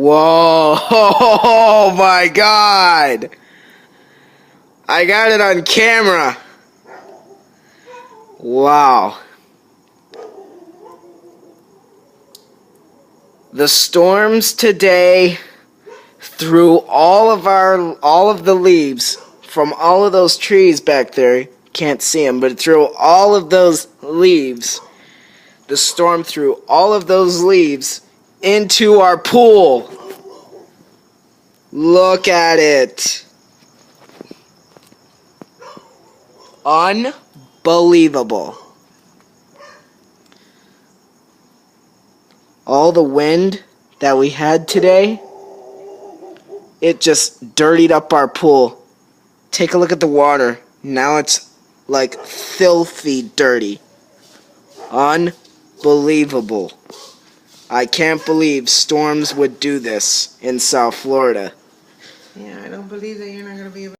Whoa! Oh my God! I got it on camera. Wow. The storms today threw all of the leaves from all of those trees back there. Can't see them, but it threw all of those leaves. The storm threw all of those leaves into our pool. Look at it. Unbelievable. All the wind that we had today, it just dirtied up our pool. Take a look at the water. Now it's like filthy dirty. Unbelievable. I can't believe storms would do this in South Florida. Yeah, I don't believe that you're not going to be able